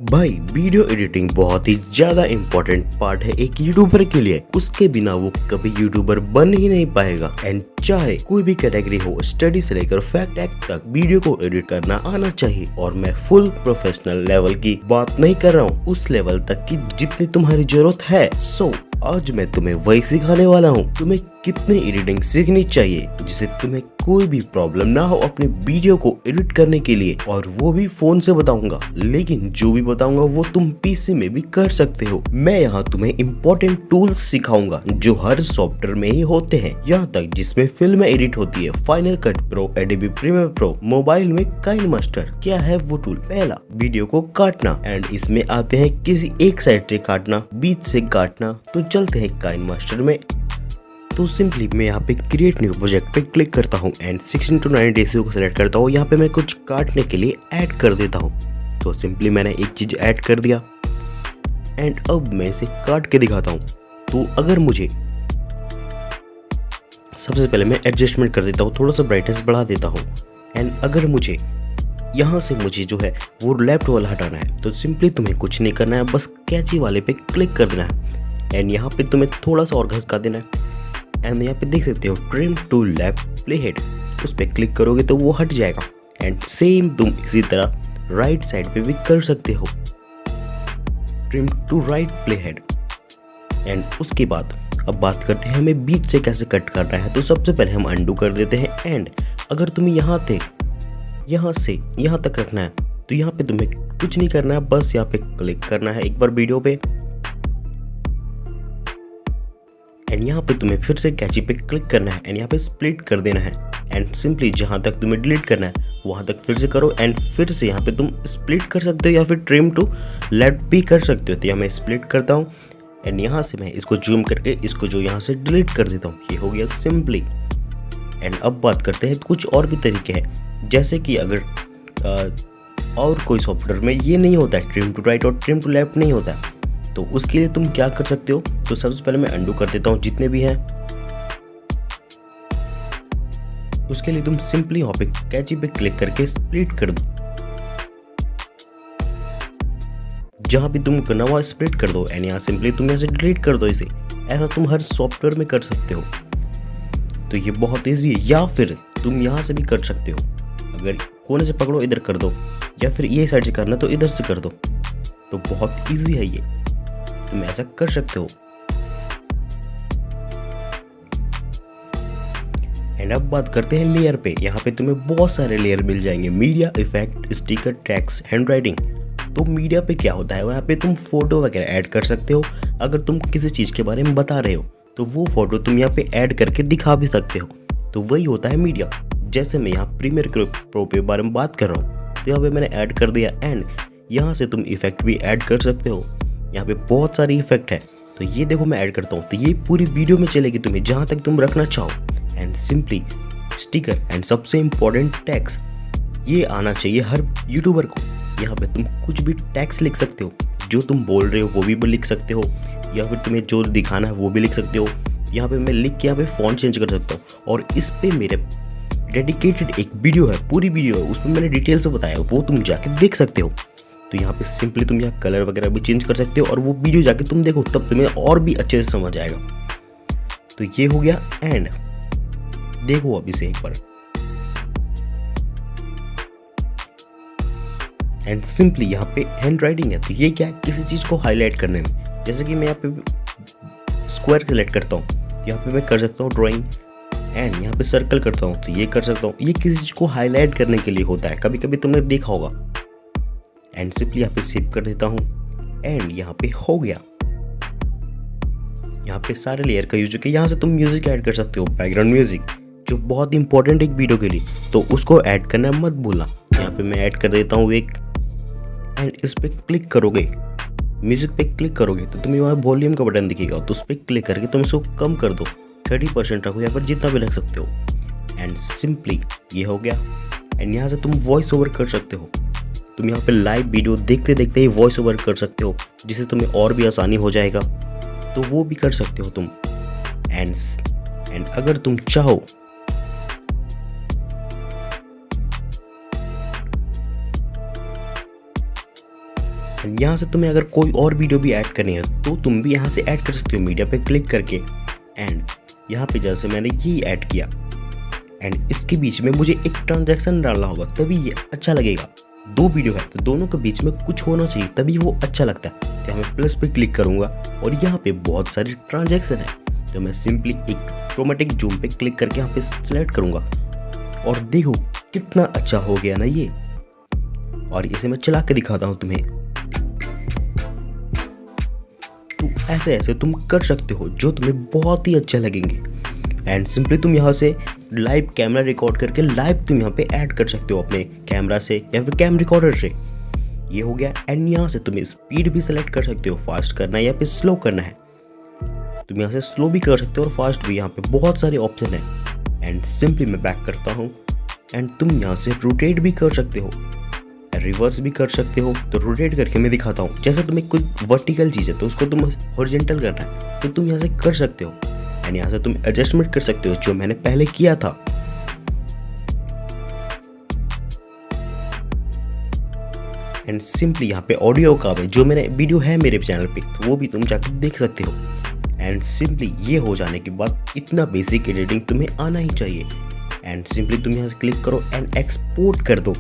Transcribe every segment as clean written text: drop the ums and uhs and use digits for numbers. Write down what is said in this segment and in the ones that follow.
भाई video editing बहुत ही ज्यादा इम्पोर्टेंट पार्ट है एक यूट्यूबर के लिए। उसके बिना वो कभी यूट्यूबर बन ही नहीं पाएगा। एंड चाहे कोई भी कैटेगरी हो, स्टडी से लेकर फैक्ट एक्ट तक, वीडियो को एडिट करना आना चाहिए। और मैं फुल प्रोफेशनल लेवल की बात नहीं कर रहा हूँ, उस लेवल तक की जितनी तुम्हारी जरूरत है। सो आज मैं तुम्हें वही सिखाने वाला हूँ, तुम्हें कितनी एडिटिंग सीखनी चाहिए जिससे तुम्हें कोई भी प्रॉब्लम ना हो अपने वीडियो को एडिट करने के लिए। और वो भी फोन से बताऊंगा, लेकिन जो भी बताऊंगा वो तुम पीसी में भी कर सकते हो। मैं यहाँ तुम्हें इम्पोर्टेंट टूल्स सिखाऊंगा जो हर सॉफ्टवेयर में ही होते हैं, यहाँ तक जिसमें फिल्म एडिट होती है। Final Cut Pro, Adobe Premiere Pro, mobile में काइनमास्टर। क्या है वो टूल? पहला, वीडियो को काटना। एंड इसमें आते हैं किसी एक साइड से काटना, बीच से काटना। तो चलते हैं काइनमास्टर में। तो सिंपली मैं यहाँ पे क्रिएट न्यू प्रोजेक्ट पे क्लिक करता हूँ एंड 16 to 9 रेशियो को सिलेक्ट करता हूँ। यहाँ पे मैं कुछ काटने के लिए ऐड कर देता हूँ। तो सिंपली मैंने एक चीज ऐड कर दिया एंड अब मैं इसे काट के दिखाता हूँ। तो अगर मुझे, सबसे पहले मैं एडजस्टमेंट कर देता हूँ, थोड़ा सा ब्राइटनेस बढ़ा देता हूँ। एंड अगर मुझे यहाँ से मुझे जो है वो लेफ्ट वाला हटाना है, तो सिंपली तुम्हें कुछ नहीं करना है, बस कैची वाले पे क्लिक कर देना है। एंड यहाँ पे तुम्हें थोड़ा सा और घसका देना है। एंड यहाँ पे देख सकते हो trim to left play head, उस पर क्लिक करोगे तो वो हट जाएगा। एंड सेम तुम इसी तरह राइट साइड पे भी कर सकते हो, trim to right play head. And उसके बाद अब बात करते हैं हमें बीच से कैसे कट करना है। तो सबसे पहले हम अंडू कर देते हैं। एंड अगर तुम्हें यहाँ से यहाँ तक रखना है तो यहाँ पे तुम्हें कुछ नहीं करना है, बस यहाँ पे क्लिक करना है एक बार वीडियो पे। एंड यहाँ पे तुम्हें फिर से कैची पे क्लिक करना है एंड यहाँ पे स्प्लिट कर देना है। एंड सिंपली जहाँ तक तुम्हें डिलीट करना है वहाँ तक फिर से करो। एंड फिर से यहाँ पे तुम स्प्लिट कर सकते हो या फिर ट्रिम टू लेफ्ट भी कर सकते हो। तो यहाँ मैं स्प्लिट करता हूँ एंड यहाँ से मैं इसको जूम करके इसको जो यहाँ से डिलीट कर देता हूँ। ये हो गया सिंपली। एंड अब बात करते हैं कुछ और भी तरीके हैं, जैसे कि अगर और कोई सॉफ्टवेयर में ये नहीं होता है, ट्रिम टू राइट और ट्रिम टू लेफ्ट नहीं होता है, तो उसके लिए तुम क्या कर सकते हो। तो सबसे पहले मैं अंडू कर देता हूँ जितने भी हैं। उसके लिए तुम सिंपली यहाँ पे कैची पे क्लिक करके स्प्लिट कर दो, जहां भी तुम करना हुआ स्प्लिट कर दो। एंड यहाँ सिंपली तुम यहाँ से डिलीट कर दो इसे। ऐसा तुम हर सॉफ्टवेयर में कर सकते हो। तो ये बहुत ईजी है। या फिर तुम यहाँ से भी कर सकते हो, अगर कोने से पकड़ो इधर कर दो, या फिर ये साइड से करना तो इधर से कर दो। तो बहुत ईजी है ये, तुम ऐसा कर सकते हो। एंड अब बात करते हैं लेयर पे। यहाँ पे तुम्हें बहुत सारे लेयर मिल जाएंगे, media, effect, sticker, text, handwriting. तो मीडिया पे क्या होता है, वहाँ पे तुम फोटो वगैरह ऐड कर सकते हो। अगर तुम किसी चीज़ के बारे में बता रहे हो तो वो फोटो तुम यहाँ पे ऐड करके दिखा भी सकते हो। तो वही होता है मीडिया। जैसे मैं यहाँ प्रीमियर प्रो के बारे में बात कर रहा हूँ, तो यहाँ पे मैंने ऐड कर दिया। एंड यहाँ से तुम इफेक्ट भी ऐड कर सकते हो। यहाँ पे बहुत सारी इफेक्ट है, तो ये देखो मैं ऐड करता हूँ। तो ये पूरी वीडियो में चलेगी तुम्हें जहाँ तक तुम रखना चाहो। एंड सिंपली स्टिकर एंड सबसे इम्पोर्टेंट टैग्स, ये आना चाहिए हर यूट्यूबर को। यहाँ पे तुम कुछ भी टैग्स लिख सकते हो, जो तुम बोल रहे हो वो भी लिख सकते हो, या फिर तुम्हें जो दिखाना है वो भी लिख सकते हो। यहाँ पे मैं लिख के यहाँ पे फॉन्ट चेंज कर सकता हूँ। और इस पे मेरे डेडिकेटेड एक वीडियो है, पूरी वीडियो है, उसमें मैंने डिटेल से बताया, वो तुम जाके देख सकते हो। तो यहाँ पे सिंपली तुम यहाँ कलर वगैरह भी चेंज कर सकते हो, और वो वीडियो जाके तुम देखो, तब तुम्हें और भी अच्छे से समझ आएगा। तो ये हो गया। एंड देखो अभी से एक बार। एंड सिंपली यहाँ पे हैंड राइटिंग है, तो ये क्या है, किसी चीज को हाईलाइट करने में। जैसे कि मैं यहाँ पे स्क्वायर सेलेक्ट करता हूँ, यहाँ पे मैं कर सकता हूँ ड्राइंग। एंड यहाँ पे सर्कल करता हूँ, तो ये कर सकता हूँ। ये किसी चीज को हाईलाइट करने के लिए होता है, कभी कभी तुमने देखा होगा। एंड सिंपली यहाँ पे सेव कर देता हूँ। एंड यहाँ पे हो गया। यहाँ पे सारे लेयर का यूज है। यहाँ से तुम म्यूजिक ऐड कर सकते हो, बैकग्राउंड म्यूजिक, जो बहुत इंपॉर्टेंट एक वीडियो के लिए, तो उसको ऐड करना मत भूलना। यहाँ पे मैं ऐड कर देता हूँ एक। एंड इस पे क्लिक करोगे, म्यूजिक पे क्लिक करोगे तो तुम्हें वहाँ वॉल्यूम का बटन दिखेगा, तो उस पर क्लिक करके तुम इसको कम कर दो, 30% रखो, यहाँ पर जितना भी रख सकते हो। एंड सिंपली ये हो गया। एंड यहाँ से तुम वॉइस ओवर कर सकते हो। तुम यहाँ पे लाइव वीडियो देखते देखते ही वॉइस ओवर कर सकते हो, जिससे तुम्हें और भी आसानी हो जाएगा। तो वो भी कर सकते हो तुम। एंड अगर तुम चाहो एंड यहाँ से तुम्हें अगर कोई और वीडियो भी ऐड करनी है तो तुम भी यहाँ से ऐड कर सकते हो मीडिया पे क्लिक करके। एंड यहाँ पे जैसे मैंने ये ऐड किया एंड इसके बीच में मुझे एक ट्रांजैक्शन डालना होगा तभी ये अच्छा लगेगा। दो वीडियो है तो दोनों के बीच में कुछ होना चाहिए तभी वो अच्छा लगता है। तो मैं प्लस पे क्लिक करूंगा और यहाँ पे बहुत सारी ट्रांजैक्शन है तो मैं सिंपली एक क्रोमेटिक जूम पे क्लिक करके यहाँ पे सिलेक्ट करूंगा और देखो कितना अच्छा हो गया ना ये। और इसे मैं चला के दिखाता हूँ तुम्हें। तो ऐसे ऐसे तुम कर सकते हो जो तुम्हें बहुत ही अच्छे लगेंगे। एंड सिंपली तुम यहाँ से लाइव कैमरा रिकॉर्ड करके लाइव तुम यहाँ पे ऐड कर सकते हो अपने कैमरा से या फिर कैम रिकॉर्डर से। ये हो गया। एंड यहाँ से तुम स्पीड भी सेलेक्ट कर सकते हो, फास्ट करना है या फिर स्लो करना है। तुम यहाँ से स्लो भी कर सकते हो और फास्ट भी, यहाँ पे बहुत सारे ऑप्शन है। एंड सिंपली मैं बैक करता हूँ एंड तुम यहाँ से रोटेट भी कर सकते हो, रिवर्स भी कर सकते हो। तो रोटेट करके मैं दिखाता हूँ। जैसे तुम्हें कोई वर्टिकल चीज़ है तो उसको तुम हॉरिजॉन्टल करना है तो तुम यहाँ से कर सकते हो। एंड यहाँ से तुम एडजस्टमेंट कर सकते हो जो मैंने पहले किया था। एंड सिंपली यहाँ पे ऑडियो का भी जो मैंने वीडियो है मेरे चैनल पे तो वो भी तुम जाकर देख सकते हो। एंड सिंपली ये हो जाने के बाद इतना बेसिक एडिटिंग तुम्हें आना ही चाहिए। एंड सिंपली तुम यहाँ से क्लिक करो एंड एक्सपोर्ट कर दो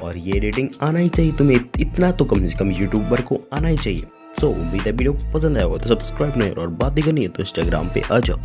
और ये एडिटिंग आना ही चाहिए तुम्हें। इतना तो कम से कम यूट्यूबर को आना ही चाहिए। सो उम्मीद है वीडियो पसंद आया होगा तो सब्सक्राइब नहीं और बात ही करनी है तो इंस्टाग्राम पे आ जाओ।